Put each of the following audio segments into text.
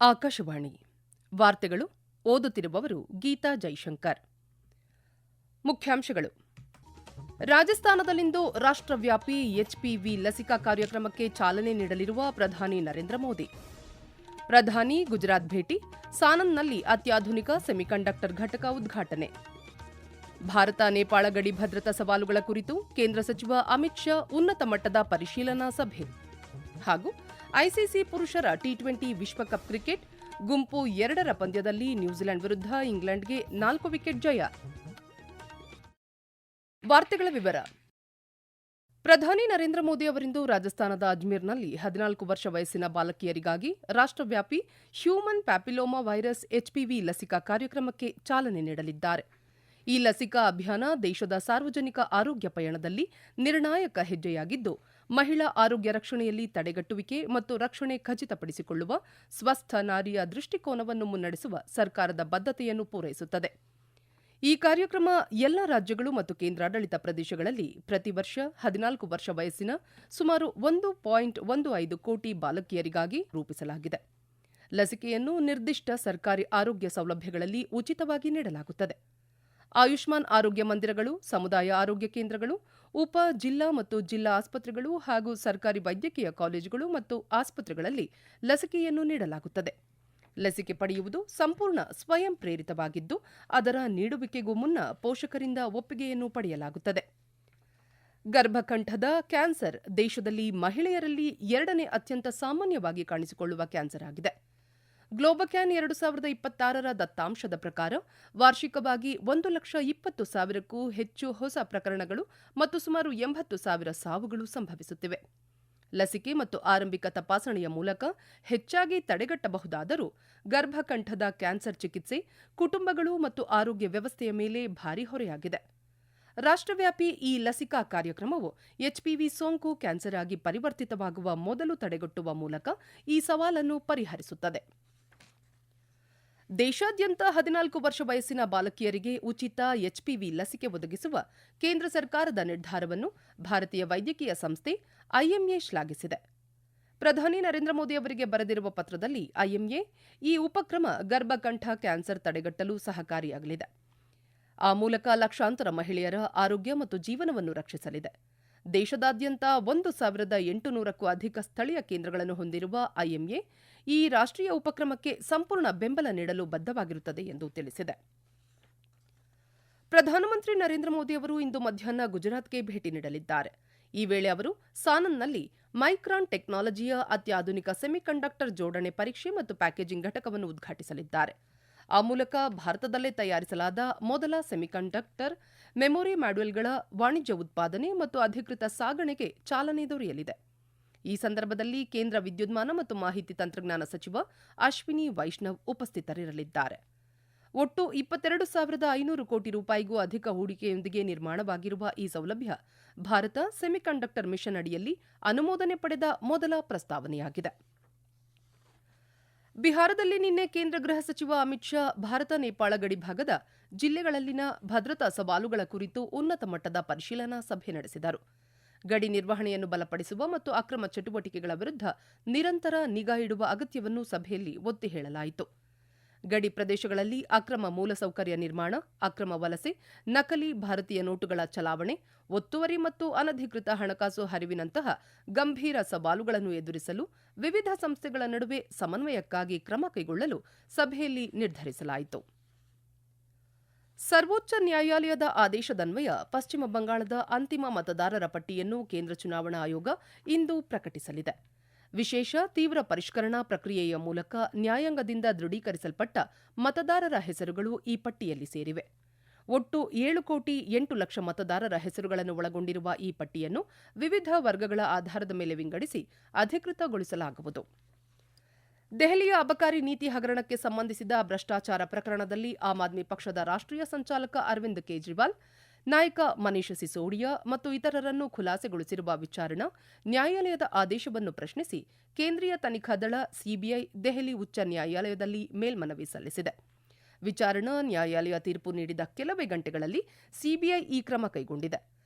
ಆಕಾಶವಾಣಿ ವಾರ್ತೆಗಳು ಓದುತ್ತಿರುವವರು ಗೀತಾ ಜೈಶಂಕರ್. ಮುಖ್ಯಾಂಶಗಳು. ರಾಜಸ್ಥಾನದಲ್ಲಿಂದು ರಾಷ್ಟ್ರವ್ಯಾಪಿ ಎಚ್ಪಿವಿ ಲಸಿಕಾ ಕಾರ್ಯಕ್ರಮಕ್ಕೆ ಚಾಲನೆ ನೀಡಲಿರುವ ಪ್ರಧಾನಿ ನರೇಂದ್ರ ಮೋದಿ. ಪ್ರಧಾನಿ ಗುಜರಾತ್ ಭೇಟಿ, ಸಾನನ್ನಲ್ಲಿ ಅತ್ಯಾಧುನಿಕ ಸೆಮಿಕಂಡಕ್ಟರ್ ಘಟಕ ಉದ್ಘಾಟನೆ. ಭಾರತ ನೇಪಾಳ ಗಡಿ ಭದ್ರತಾ ಸವಾಲುಗಳ ಕುರಿತು ಕೇಂದ್ರ ಸಚಿವ ಅಮಿತ್ ಶಾ ಉನ್ನತ ಮಟ್ಟದ ಪರಿಶೀಲನಾ ಸಭೆ. ಹಾಗೂ ಐಸಿಸಿ ಪುರುಷರ ಟಿ20 ವಿಶ್ವಕಪ್ ಕ್ರಿಕೆಟ್ ಗುಂಪು 2ರ ಪಂದ್ಯದಲ್ಲಿ ನ್ಯೂಜಿಲೆಂಡ್ ವಿರುದ್ಧ ಇಂಗ್ಲೆಂಡ್ಗೆ 4 ವಿಕೆಟ್ ಜಯ. ವಾರ್ತೆಗಳ ವಿವರ. ಪ್ರಧಾನಿ ನರೇಂದ್ರ ಮೋದಿ ಅವರಿಂದು ರಾಜಸ್ಥಾನದ ಅಜ್ಮೀರ್ನಲ್ಲಿ 14 ವರ್ಷ ವಯಸ್ಸಿನ ಬಾಲಕಿಯರಿಗಾಗಿ ರಾಷ್ಟ್ರವ್ಯಾಪಿ ಹ್ಯೂಮನ್ ಪ್ಯಾಪಿಲೋಮಾ ವೈರಸ್ ಎಚ್ಪಿವಿ ಲಸಿಕಾ ಕಾರ್ಯಕ್ರಮಕ್ಕೆ ಚಾಲನೆ ನೀಡಲಿದ್ದಾರೆ. ಈ ಲಸಿಕಾ ಅಭಿಯಾನ ದೇಶದ ಸಾರ್ವಜನಿಕ ಆರೋಗ್ಯ ಪಯಣದಲ್ಲಿ ನಿರ್ಣಾಯಕ ಹೆಜ್ಜೆಯಾಗಿದ್ದು, ಮಹಿಳಾ ಆರೋಗ್ಯ ರಕ್ಷಣೆಯಲ್ಲಿ ತಡೆಗಟ್ಟುವಿಕೆ ಮತ್ತು ರಕ್ಷಣೆ ಖಚಿತಪಡಿಸಿಕೊಳ್ಳುವ ಸ್ವಸ್ಥ ನಾರಿಯ ದೃಷ್ಟಿಕೋನವನ್ನು ಮುನ್ನಡೆಸುವ ಸರ್ಕಾರದ ಬದ್ಧತೆಯನ್ನು ಪೂರೈಸುತ್ತದೆ. ಈ ಕಾರ್ಯಕ್ರಮ ಎಲ್ಲ ರಾಜ್ಯಗಳು ಮತ್ತು ಕೇಂದ್ರಾಡಳಿತ ಪ್ರದೇಶಗಳಲ್ಲಿ ಪ್ರತಿ ವರ್ಷ 14 ವರ್ಷ ವಯಸ್ಸಿನ ಸುಮಾರು 1.15 ಕೋಟಿ ಬಾಲಕಿಯರಿಗಾಗಿ ರೂಪಿಸಲಾಗಿದೆ. ಲಸಿಕೆಯನ್ನು ನಿರ್ದಿಷ್ಟ ಸರ್ಕಾರಿ ಆರೋಗ್ಯ ಸೌಲಭ್ಯಗಳಲ್ಲಿ ಉಚಿತವಾಗಿ ನೀಡಲಾಗುತ್ತದೆ. ಆಯುಷ್ಮಾನ್ ಆರೋಗ್ಯ ಮಂದಿರಗಳು, ಸಮುದಾಯ ಆರೋಗ್ಯ ಕೇಂದ್ರಗಳು, ಉಪ, ಜಿಲ್ಲಾ ಮತ್ತು ಜಿಲ್ಲಾ ಆಸ್ಪತ್ರೆಗಳು ಹಾಗೂ ಸರ್ಕಾರಿ ವೈದ್ಯಕೀಯ ಕಾಲೇಜುಗಳು ಮತ್ತು ಆಸ್ಪತ್ರೆಗಳಲ್ಲಿ ಲಸಿಕೆಯನ್ನು ನೀಡಲಾಗುತ್ತದೆ. ಲಸಿಕೆ ಪಡೆಯುವುದು ಸಂಪೂರ್ಣ ಸ್ವಯಂ ಪ್ರೇರಿತವಾಗಿದ್ದು, ಅದರ ನೀಡುವಿಕೆಗೂ ಮುನ್ನ ಪೋಷಕರಿಂದ ಒಪ್ಪಿಗೆಯನ್ನು ಪಡೆಯಲಾಗುತ್ತದೆ. ಗರ್ಭಕಂಠದ ಕ್ಯಾನ್ಸರ್ ದೇಶದಲ್ಲಿ ಮಹಿಳೆಯರಲ್ಲಿ 2ನೇ ಅತ್ಯಂತ ಸಾಮಾನ್ಯವಾಗಿ ಕಾಣಿಸಿಕೊಳ್ಳುವ ಕ್ಯಾನ್ಸರ್ ಆಗಿದೆ. ಗ್ಲೋಬಕ್ಯಾನ್ 2026ರ ದತ್ತಾಂಶದ ಪ್ರಕಾರ ವಾರ್ಷಿಕವಾಗಿ 1,20,000ಕ್ಕೂ ಹೆಚ್ಚು ಹೊಸ ಪ್ರಕರಣಗಳು ಮತ್ತು ಸುಮಾರು 80,000 ಸಾವುಗಳು ಸಂಭವಿಸುತ್ತಿವೆ. ಲಸಿಕೆ ಮತ್ತು ಆರಂಭಿಕ ತಪಾಸಣೆಯ ಮೂಲಕ ಹೆಚ್ಚಾಗಿ ತಡೆಗಟ್ಟಬಹುದಾದರೂ ಗರ್ಭಕಂಠದ ಕ್ಯಾನ್ಸರ್ ಚಿಕಿತ್ಸೆ ಕುಟುಂಬಗಳು ಮತ್ತು ಆರೋಗ್ಯ ವ್ಯವಸ್ಥೆಯ ಮೇಲೆ ಭಾರಿ ಹೊರೆಯಾಗಿದೆ. ರಾಷ್ಟ್ರವ್ಯಾಪಿ ಈ ಲಸಿಕಾ ಕಾರ್ಯಕ್ರಮವು ಎಚ್ಪಿವಿ ಸೋಂಕು ಕ್ಯಾನ್ಸರ್ ಆಗಿ ಪರಿವರ್ತಿತವಾಗುವ ಮೊದಲು ತಡೆಗಟ್ಟುವ ಮೂಲಕ ಈ ಸವಾಲನ್ನು ಪರಿಹರಿಸುತ್ತದೆ. ದೇಶಾದ್ಯಂತ 14 ವರ್ಷ ವಯಸ್ಸಿನ ಬಾಲಕಿಯರಿಗೆ ಉಚಿತ ಎಚ್ಪಿವಿ ಲಸಿಕೆ ಒದಗಿಸುವ ಕೇಂದ್ರ ಸರ್ಕಾರದ ನಿರ್ಧಾರವನ್ನು ಭಾರತೀಯ ವೈದ್ಯಕೀಯ ಸಂಸ್ಥೆ ಐಎಂಎ ಶ್ಲಾಘಿಸಿದೆ. ಪ್ರಧಾನಿ ನರೇಂದ್ರ ಮೋದಿ ಅವರಿಗೆ ಬರೆದಿರುವ ಪತ್ರದಲ್ಲಿ ಐಎಂಎ ಈ ಉಪಕ್ರಮ ಗರ್ಭಕಂಠ ಕ್ಯಾನ್ಸರ್ ತಡೆಗಟ್ಟಲು ಸಹಕಾರಿಯಾಗಲಿದೆ. ಆ ಮೂಲಕ ಲಕ್ಷಾಂತರ ಮಹಿಳೆಯರ ಆರೋಗ್ಯ ಮತ್ತು ಜೀವನವನ್ನು ರಕ್ಷಿಸಲಿದೆ. ದೇಶದಾದ್ಯಂತ 1,800ಕ್ಕೂ ಅಧಿಕ ಸ್ಥಳೀಯ ಕೇಂದ್ರಗಳನ್ನು ಹೊಂದಿರುವ ಐಎಂಎ ಈ ರಾಷ್ಟ್ರೀಯ ಉಪಕ್ರಮಕ್ಕೆ ಸಂಪೂರ್ಣ ಬೆಂಬಲ ನೀಡಲು ಬದ್ಧವಾಗಿರುತ್ತದೆ ಎಂದು ತಿಳಿಸಿದೆ. ಪ್ರಧಾನಮಂತ್ರಿ ನರೇಂದ್ರ ಮೋದಿ ಅವರು ಇಂದು ಮಧ್ಯಾಹ್ನ ಗುಜರಾತ್ಗೆ ಭೇಟಿ ನೀಡಲಿದ್ದಾರೆ. ಈ ವೇಳೆ ಅವರು ಸಾನನ್ನಲ್ಲಿ ಮೈಕ್ರಾನ್ ಟೆಕ್ನಾಲಜಿಯ ಅತ್ಯಾಧುನಿಕ ಸೆಮಿಕಂಡಕ್ಟರ್ ಜೋಡಣೆ ಪರೀಕ್ಷೆ ಮತ್ತು ಪ್ಯಾಕೇಜಿಂಗ್ ಘಟಕವನ್ನು ಉದ್ಘಾಟಿಸಲಿದ್ದಾರೆ. ಆ ಮೂಲಕ ಭಾರತದಲ್ಲೇ ತಯಾರಿಸಲಾದ ಮೊದಲ ಸೆಮಿಕಂಡಕ್ಟರ್ ಮೆಮೊರಿ ಮಾಡ್ಯೂಲ್ಗಳ ವಾಣಿಜ್ಯ ಉತ್ಪಾದನೆ ಮತ್ತು ಅಧಿಕೃತ ಸಾಗಣೆಗೆ ಚಾಲನೆ ದೊರೆಯಲಿದೆ. ಈ ಸಂದರ್ಭದಲ್ಲಿ ಕೇಂದ್ರ ವಿದ್ಯುನ್ಮಾನ ಮತ್ತು ಮಾಹಿತಿ ತಂತ್ರಜ್ಞಾನ ಸಚಿವ ಅಶ್ವಿನಿ ವೈಷ್ಣವ್ ಉಪಸ್ಥಿತರಿರಲಿದ್ದಾರೆ. ಒಟ್ಟು 22,500 ಕೋಟಿ ರೂಪಾಯಿಗೂ ಅಧಿಕ ಹೂಡಿಕೆಯೊಂದಿಗೆ ನಿರ್ಮಾಣವಾಗಿರುವ ಈ ಸೌಲಭ್ಯ ಭಾರತ ಸೆಮಿಕಂಡಕ್ಟರ್ ಮಿಷನ್ ಅಡಿಯಲ್ಲಿ ಅನುಮೋದನೆ ಪಡೆದ ಮೊದಲ ಪ್ರಸ್ತಾವನೆಯಾಗಿದೆ. ಬಿಹಾರದಲ್ಲಿ ನಿನ್ನೆ ಕೇಂದ್ರ ಗೃಹ ಸಚಿವ ಅಮಿತ್ ಶಾ ಭಾರತ ನೇಪಾಳ ಗಡಿ ಭಾಗದ ಜಿಲ್ಲೆಗಳಲ್ಲಿನ ಭದ್ರತಾ ಸವಾಲುಗಳ ಕುರಿತು ಉನ್ನತ ಮಟ್ಟದ ಪರಿಶೀಲನಾ ಸಭೆ ನಡೆಸಿದರು. ಗಡಿ ನಿರ್ವಹಣೆಯನ್ನು ಬಲಪಡಿಸುವ ಮತ್ತು ಅಕ್ರಮ ಚಟುವಟಿಕೆಗಳ ವಿರುದ್ಧ ನಿರಂತರ ನಿಗಾ ಇಡುವ ಅಗತ್ಯವನ್ನು ಸಭೆಯಲ್ಲಿ ಒತ್ತಿ ಹೇಳಲಾಯಿತು. ಗಡಿ ಪ್ರದೇಶಗಳಲ್ಲಿ ಅಕ್ರಮ ಮೂಲಸೌಕರ್ಯ ನಿರ್ಮಾಣ, ಅಕ್ರಮ ವಲಸೆ, ನಕಲಿ ಭಾರತೀಯ ನೋಟುಗಳ ಚಲಾವಣೆ, ಒತ್ತುವರಿ ಮತ್ತು ಅನಧಿಕೃತ ಹಣಕಾಸು ಹರಿವಿನಂತಹ ಗಂಭೀರ ಸವಾಲುಗಳನ್ನು ಎದುರಿಸಲು ವಿವಿಧ ಸಂಸ್ಥೆಗಳ ನಡುವೆ ಸಮನ್ವಯಕ್ಕಾಗಿ ಕ್ರಮ ಕೈಗೊಳ್ಳಲು ಸಭೆಯಲ್ಲಿ ನಿರ್ಧರಿಸಲಾಯಿತು. ಸರ್ವೋಚ್ಚ ನ್ಯಾಯಾಲಯದ ಆದೇಶದನ್ವಯ ಪಶ್ಚಿಮ ಬಂಗಾಳದ ಅಂತಿಮ ಮತದಾರರ ಪಟ್ಟಿಯನ್ನು ಕೇಂದ್ರ ಚುನಾವಣಾ ಆಯೋಗ ಇಂದು ಪ್ರಕಟಿಸಲಿದೆ. ವಿಶೇಷ ತೀವ್ರ ಪರಿಷ್ಕರಣಾ ಪ್ರಕ್ರಿಯೆಯ ಮೂಲಕ ನ್ಯಾಯಾಂಗದಿಂದ ದೃಢೀಕರಿಸಲ್ಪಟ್ಟ ಮತದಾರರ ಹೆಸರುಗಳು ಈ ಪಟ್ಟಿಯಲ್ಲಿ ಸೇರಿವೆ. ಒಟ್ಟು 7,08,00,000 ಮತದಾರರ ಹೆಸರುಗಳನ್ನು ಒಳಗೊಂಡಿರುವ ಈ ಪಟ್ಟಿಯನ್ನು ವಿವಿಧ ವರ್ಗಗಳ ಆಧಾರದ ಮೇಲೆ ವಿಂಗಡಿಸಿ ಅಧಿಕೃತಗೊಳಿಸಲಾಗುವುದು. ದೆಹಲಿಯ ಅಬಕಾರಿ ನೀತಿ ಹಗರಣಕ್ಕೆ ಸಂಬಂಧಿಸಿದ ಭ್ರಷ್ಟಾಚಾರ ಪ್ರಕರಣದಲ್ಲಿ ಆಮ್ ಆದ್ಮಿ ಪಕ್ಷದ ರಾಷ್ಟ್ರೀಯ ಸಂಚಾಲಕ ಅರವಿಂದ್ ಕೇಜ್ರಿವಾಲ್, ನಾಯಕ ಮನೀಶ್ ಸಿಸೋಡಿಯಾ ಮತ್ತು ಇತರರನ್ನು ಖುಲಾಸೆಗೊಳಿಸಿರುವ ವಿಚಾರಣಾ ನ್ಯಾಯಾಲಯದ ಆದೇಶವನ್ನು ಪ್ರಶ್ನಿಸಿ ಕೇಂದ್ರೀಯ ತನಿಖಾ ದಳ ಸಿಬಿಐ ದೆಹಲಿ ಉಚ್ಚ ನ್ಯಾಯಾಲಯದಲ್ಲಿ ಮೇಲ್ಮನವಿ ಸಲ್ಲಿಸಿದೆ. ವಿಚಾರಣಾ ನ್ಯಾಯಾಲಯ ತೀರ್ಪು ನೀಡಿದ ಕೆಲವೇ ಗಂಟೆಗಳಲ್ಲಿ ಸಿಬಿಐ ಈ ಕ್ರಮ ಕೈಗೊಂಡಿದೆ.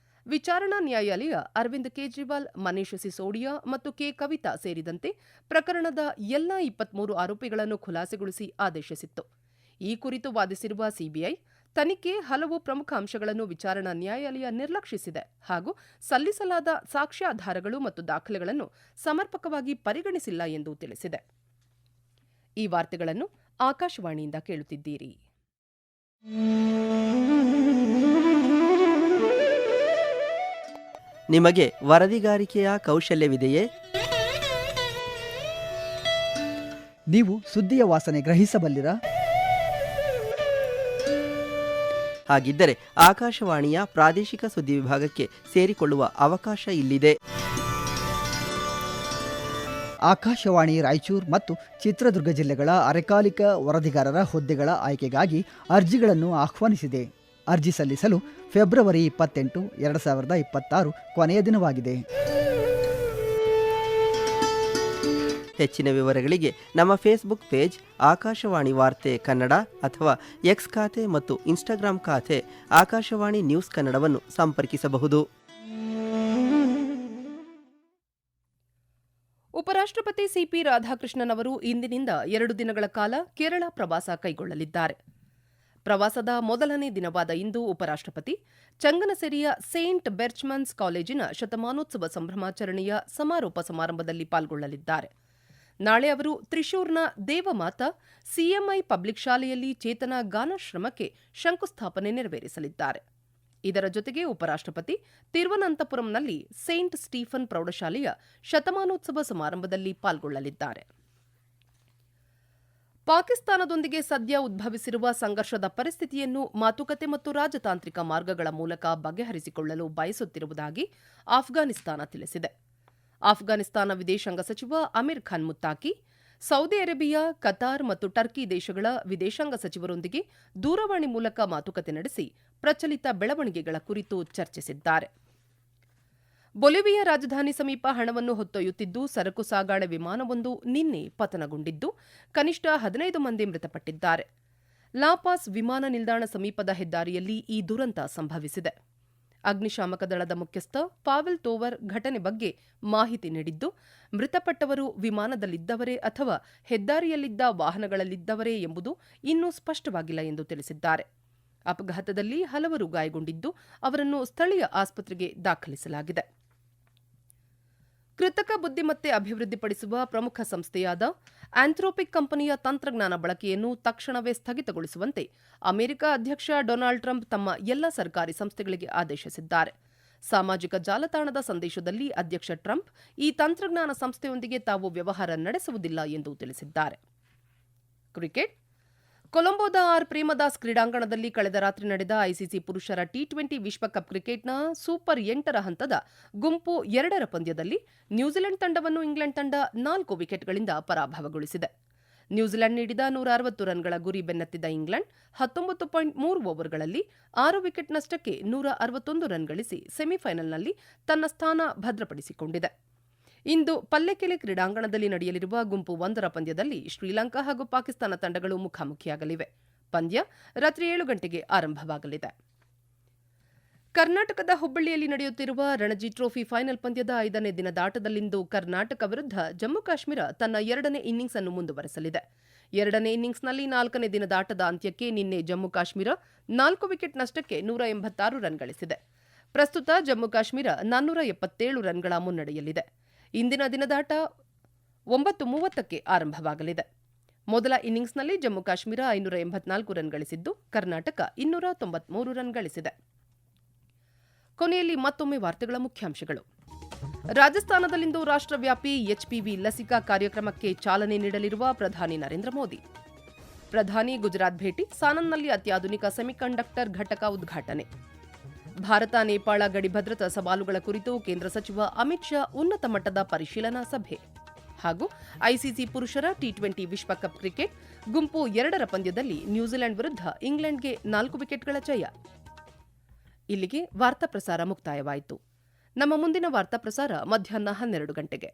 ವಿಚಾರಣಾ ನ್ಯಾಯಾಲಯ ಅರವಿಂದ್ ಕೇಜ್ರಿವಾಲ್, ಮನೀಶ್ ಸಿಸೋಡಿಯಾ ಮತ್ತು ಕೆ ಕವಿತಾ ಸೇರಿದಂತೆ ಪ್ರಕರಣದ ಎಲ್ಲಾ 23 ಆರೋಪಿಗಳನ್ನು ಖುಲಾಸೆಗೊಳಿಸಿ ಆದೇಶಿಸಿತ್ತು. ಈ ಕುರಿತು ವಾದಿಸಿರುವ ಸಿಬಿಐ, ತನಿಖೆ ಹಲವು ಪ್ರಮುಖ ಅಂಶಗಳನ್ನು ವಿಚಾರಣಾ ನ್ಯಾಯಾಲಯ ನಿರ್ಲಕ್ಷಿಸಿದೆ ಹಾಗೂ ಸಲ್ಲಿಸಲಾದ ಸಾಕ್ಷ್ಯಾಧಾರಗಳು ಮತ್ತು ದಾಖಲೆಗಳನ್ನು ಸಮರ್ಪಕವಾಗಿ ಪರಿಗಣಿಸಿಲ್ಲ ಎಂದು ತಿಳಿಸಿದೆ. ಈ ವಾರ್ತೆಗಳನ್ನು ಆಕಾಶವಾಣಿಯಿಂದ ಕೇಳುತ್ತಿದ್ದೀರಿ. ನಿಮಗೆ ವರದಿಗಾರಿಕೆಯ ಕೌಶಲ್ಯವಿದೆಯೇ? ನೀವು ಸುದ್ದಿಯ ವಾಸನೆ ಗ್ರಹಿಸಬಲ್ಲಿರಾ? ಹಾಗಿದ್ದರೆ ಆಕಾಶವಾಣಿಯ ಪ್ರಾದೇಶಿಕ ಸುದ್ದಿ ವಿಭಾಗಕ್ಕೆ ಸೇರಿಕೊಳ್ಳುವ ಅವಕಾಶ ಇಲ್ಲಿದೆ. ಆಕಾಶವಾಣಿ ರಾಯಚೂರು ಮತ್ತು ಚಿತ್ರದುರ್ಗ ಜಿಲ್ಲೆಗಳ ಅರೆಕಾಲಿಕ ವರದಿಗಾರರ ಹುದ್ದೆಗಳ ಆಯ್ಕೆಗಾಗಿ ಅರ್ಜಿಗಳನ್ನು ಆಹ್ವಾನಿಸಿದೆ. ಅರ್ಜಿ ಸಲ್ಲಿಸಲು ಫೆಬ್ರವರಿ 28, 2026 ಕೊನೆಯ ದಿನವಾಗಿದೆ. ಹೆಚ್ಚಿನ ವಿವರಗಳಿಗೆ ನಮ್ಮ ಫೇಸ್ಬುಕ್ ಪೇಜ್ ಆಕಾಶವಾಣಿ ವಾರ್ತೆ ಕನ್ನಡ ಅಥವಾ ಎಕ್ಸ್ ಖಾತೆ ಮತ್ತು ಇನ್ಸ್ಟಾಗ್ರಾಂ ಖಾತೆ ಆಕಾಶವಾಣಿ ನ್ಯೂಸ್ ಕನ್ನಡವನ್ನು ಸಂಪರ್ಕಿಸಬಹುದು. ಉಪರಾಷ್ಟ್ರಪತಿ ಸಿಪಿ ರಾಧಾಕೃಷ್ಣನ್ ಅವರು ಇಂದಿನಿಂದ 2 ದಿನಗಳ ಕಾಲ ಕೇರಳ ಪ್ರವಾಸ ಕೈಗೊಳ್ಳಲಿದ್ದಾರೆ. ಪ್ರವಾಸದ ಮೊದಲನೇ ದಿನವಾದ ಇಂದು ಉಪರಾಷ್ಟ್ರಪತಿ ಚಂಗನಸೆರಿಯ ಸೇಂಟ್ ಬೆರ್ಚ್ಮನ್ಸ್ ಕಾಲೇಜಿನ ಶತಮಾನೋತ್ಸವ ಸಂಭ್ರಮಾಚರಣೆಯ ಸಮಾರೋಪ ಸಮಾರಂಭದಲ್ಲಿ ಪಾಲ್ಗೊಳ್ಳಲಿದ್ದಾರೆ. ನಾಳೆ ಅವರು ತ್ರಿಶೂರ್ನ ದೇವಮಾತಾ ಸಿಎಂಐ ಪಬ್ಲಿಕ್ ಶಾಲೆಯಲ್ಲಿ ಚೇತನ ಗಾನಾಶ್ರಮಕ್ಕೆ ಶಂಕುಸ್ಥಾಪನೆ ನೆರವೇರಿಸಲಿದ್ದಾರೆ. ಇದರ ಜೊತೆಗೆ ಉಪರಾಷ್ಟ್ರಪತಿ ತಿರುವನಂತಪುರಂನಲ್ಲಿ ಸೇಂಟ್ ಸ್ಟೀಫನ್ ಪ್ರೌಢಶಾಲೆಯ ಶತಮಾನೋತ್ಸವ ಸಮಾರಂಭದಲ್ಲಿ ಪಾಲ್ಗೊಳ್ಳಲಿದ್ದಾರೆ. ಪಾಕಿಸ್ತಾನದೊಂದಿಗೆ ಸದ್ಯ ಉದ್ಭವಿಸಿರುವ ಸಂಘರ್ಷದ ಪರಿಸ್ಥಿತಿಯನ್ನು ಮಾತುಕತೆ ಮತ್ತು ರಾಜತಾಂತ್ರಿಕ ಮಾರ್ಗಗಳ ಮೂಲಕ ಬಗೆಹರಿಸಿಕೊಳ್ಳಲು ಬಯಸುತ್ತಿರುವುದಾಗಿ ಆಫ್ಘಾನಿಸ್ತಾನ ತಿಳಿಸಿದೆ. ಆಫ್ಘಾನಿಸ್ತಾನ ವಿದೇಶಾಂಗ ಸಚಿವ Amir Khan Muttaqi Saudi Arabia, Qatar ಮತ್ತು ಟರ್ಕಿ ದೇಶಗಳ ವಿದೇಶಾಂಗ ಸಚಿವರೊಂದಿಗೆ ದೂರವಾಣಿ ಮೂಲಕ ಮಾತುಕತೆ ನಡೆಸಿ ಪ್ರಚಲಿತ ಬೆಳವಣಿಗೆಗಳ ಕುರಿತು ಚರ್ಚಿಸಿದ್ದಾರೆ. ಬೊಲಿವಿಯಾ ರಾಜಧಾನಿ ಸಮೀಪ ಹಣವನ್ನು ಹೊತ್ತೊಯ್ಯುತ್ತಿದ್ದು ಸರಕು ಸಾಗಾಣೆ ವಿಮಾನವೊಂದು ನಿನ್ನೆ ಪತನಗೊಂಡಿದ್ದು ಕನಿಷ್ಠ 15 ಮಂದಿ ಮೃತಪಟ್ಟಿದ್ದಾರೆ. ಲಾಪಾಸ್ ವಿಮಾನ ನಿಲ್ದಾಣ ಸಮೀಪದ ಹೆದ್ದಾರಿಯಲ್ಲಿ ಈ ದುರಂತ ಸಂಭವಿಸಿದೆ. ಅಗ್ನಿಶಾಮಕ ದಳದ ಮುಖ್ಯಸ್ಥ ಪಾವೆಲ್ ತೋವರ್ ಘಟನೆ ಬಗ್ಗೆ ಮಾಹಿತಿ ನೀಡಿದ್ದು, ಮೃತಪಟ್ಟವರು ವಿಮಾನದಲ್ಲಿದ್ದವರೇ ಅಥವಾ ಹೆದ್ದಾರಿಯಲ್ಲಿದ್ದ ವಾಹನಗಳಲ್ಲಿದ್ದವರೇ ಎಂಬುದು ಇನ್ನೂ ಸ್ಪಷ್ಟವಾಗಿಲ್ಲ ಎಂದು ತಿಳಿಸಿದ್ದಾರೆ. ಅಪಘಾತದಲ್ಲಿ ಹಲವರು ಗಾಯಗೊಂಡಿದ್ದು ಅವರನ್ನು ಸ್ಥಳೀಯ ಆಸ್ಪತ್ರೆಗೆ ದಾಖಲಿಸಲಾಗಿದೆ. ಕೃತಕ ಬುದ್ದಿಮತ್ತೆ ಅಭಿವೃದ್ಧಿಪಡಿಸುವ ಪ್ರಮುಖ ಸಂಸ್ಥೆಯಾದ ಆಂಥ್ರೋಪಿಕ್ ಕಂಪನಿಯ ತಂತ್ರಜ್ಞಾನ ಬಳಕೆಯನ್ನು ತಕ್ಷಣವೇ ಸ್ಥಗಿತಗೊಳಿಸುವಂತೆ ಅಮೆರಿಕ ಅಧ್ಯಕ್ಷ ಡೊನಾಲ್ಡ್ ಟ್ರಂಪ್ ತಮ್ಮ ಎಲ್ಲ ಸರ್ಕಾರಿ ಸಂಸ್ಥೆಗಳಿಗೆ ಆದೇಶಿಸಿದ್ದಾರೆ. ಸಾಮಾಜಿಕ ಜಾಲತಾಣದ ಸಂದೇಶದಲ್ಲಿ ಅಧ್ಯಕ್ಷ ಟ್ರಂಪ್ ಈ ತಂತ್ರಜ್ಞಾನ ಸಂಸ್ಥೆಯೊಂದಿಗೆ ತಾವು ವ್ಯವಹಾರ ನಡೆಸುವುದಿಲ್ಲ ಎಂದು ತಿಳಿಸಿದ್ದಾರೆ. ಕ್ರಿಕೆಟ್. ಕೊಲಂಬೋದ ಆರ್ ಪ್ರೇಮದಾಸ್ ಕ್ರೀಡಾಂಗಣದಲ್ಲಿ ಕಳೆದ ರಾತ್ರಿ ನಡೆದ ಐಸಿಸಿ ಪುರುಷರ ಟಿ20 ವಿಶ್ವಕಪ್ ಕ್ರಿಕೆಟ್ನ ಸೂಪರ್ 8ರ ಹಂತದ ಗುಂಪು 2ರ ಪಂದ್ಯದಲ್ಲಿ ನ್ಯೂಜಿಲೆಂಡ್ ತಂಡವನ್ನು ಇಂಗ್ಲೆಂಡ್ ತಂಡ 4 ವಿಕೆಟ್ಗಳಿಂದ ಪರಾಭವಗೊಳಿಸಿದೆ. ನ್ಯೂಜಿಲೆಂಡ್ ನೀಡಿದ 160 ರನ್ಗಳ ಗುರಿ ಬೆನ್ನತ್ತಿದ ಇಂಗ್ಲೆಂಡ್ 19.3 ಓವರ್ಗಳಲ್ಲಿ 6 ವಿಕೆಟ್ ನಷ್ಟಕ್ಕೆ 161 ರನ್ ಗಳಿಸಿ ಸೆಮಿಫೈನಲ್ನಲ್ಲಿ ತನ್ನ ಸ್ಥಾನ ಭದ್ರಪಡಿಸಿಕೊಂಡಿದೆ. ಇಂದು ಪಲ್ಲೆಕೆಲೆ ಕ್ರೀಡಾಂಗಣದಲ್ಲಿ ನಡೆಯಲಿರುವ ಗುಂಪು 1ರ ಪಂದ್ಯದಲ್ಲಿ ಶ್ರೀಲಂಕಾ ಹಾಗೂ ಪಾಕಿಸ್ತಾನ ತಂಡಗಳು ಮುಖಾಮುಖಿಯಾಗಲಿವೆ. ಪಂದ್ಯ ರಾತ್ರಿ 7 ಗಂಟೆಗೆ ಆರಂಭವಾಗಲಿದೆ. ಕರ್ನಾಟಕದ ಹುಬ್ಬಳ್ಳಿಯಲ್ಲಿ ನಡೆಯುತ್ತಿರುವ ರಣಜಿ ಟ್ರೋಫಿ ಫೈನಲ್ ಪಂದ್ಯದ 5ನೇ ದಿನದಾಟದಲ್ಲಿಂದು ಕರ್ನಾಟಕ ವಿರುದ್ಧ ಜಮ್ಮು ಕಾಶ್ಮೀರ ತನ್ನ 2ನೇ ಇನ್ನಿಂಗ್ಸ್ ಅನ್ನು ಮುಂದುವರೆಸಲಿದೆ. 2ನೇ ಇನ್ನಿಂಗ್ಸ್ನಲ್ಲಿ 4ನೇ ದಿನದಾಟದ ಅಂತ್ಯಕ್ಕೆ ನಿನ್ನೆ ಜಮ್ಮು ಕಾಶ್ಮೀರ 4 ವಿಕೆಟ್ ನಷ್ಟಕ್ಕೆ 186 ರನ್ ಗಳಿಸಿದೆ. ಪ್ರಸ್ತುತ ಜಮ್ಮು ಕಾಶ್ಮೀರ 477 ರನ್ಗಳ ಮುನ್ನಡೆಯಲ್ಲಿದೆ. ಇಂದಿನ ದಿನದಾಟ 9:30ಕ್ಕೆ ಆರಂಭವಾಗಲಿದೆ. ಮೊದಲ ಇನ್ನಿಂಗ್ಸ್ನಲ್ಲಿ ಜಮ್ಮು ಕಾಶ್ಮೀರ 584 ರನ್ ಗಳಿಸಿದ್ದು ಕರ್ನಾಟಕ 293 ರನ್ ಗಳಿಸಿದೆ. ಕೊನೆಯಲ್ಲಿ ಮತ್ತೊಮ್ಮೆ ವಾರ್ತೆಗಳ ಮುಖ್ಯಾಂಶಗಳು. ರಾಜಸ್ಥಾನದಲ್ಲಿಂದು ರಾಷ್ಟ್ರವ್ಯಾಪಿ ಎಚ್ಪಿವಿ ಲಸಿಕಾ ಕಾರ್ಯಕ್ರಮಕ್ಕೆ ಚಾಲನೆ ನೀಡಲಿರುವ ಪ್ರಧಾನಿ ನರೇಂದ್ರ ಮೋದಿ. ಪ್ರಧಾನಿ ಗುಜರಾತ್ ಭೇಟಿ, ಸಾನನ್ನಲ್ಲಿ ಅತ್ಯಾಧುನಿಕ ಸೆಮಿಕಂಡಕ್ಟರ್ ಘಟಕ ಉದ್ಘಾಟನೆ. ಭಾರತ ನೇಪಾಳ ಗಡಿ ಭದ್ರತಾ ಸವಾಲುಗಳ ಕುರಿತು ಕೇಂದ್ರ ಸಚಿವ ಅಮಿತ್ ಶಾ ಉನ್ನತ ಮಟ್ಟದ ಪರಿಶೀಲನಾ ಸಭೆ. ಹಾಗೂ ಐಸಿಸಿ ಪುರುಷರ ಟಿ20 ವಿಶ್ವಕಪ್ ಕ್ರಿಕೆಟ್ ಗುಂಪು 2ರ ಪಂದ್ಯದಲ್ಲಿ ನ್ಯೂಜಿಲೆಂಡ್ ವಿರುದ್ಧ ಇಂಗ್ಲೆಂಡ್ಗೆ 4 ವಿಕೆಟ್ಗಳ ಜಯ. ಇಲ್ಲಿಗೆ ವಾರ್ತಾ ಪ್ರಸಾರ ಮುಕ್ತಾಯವಾಯಿತು. ನಮ್ಮ ಮುಂದಿನ ವಾರ್ತಾ ಪ್ರಸಾರ ಮಧ್ಯಾಹ್ನ 12 ಗಂಟೆಗೆ.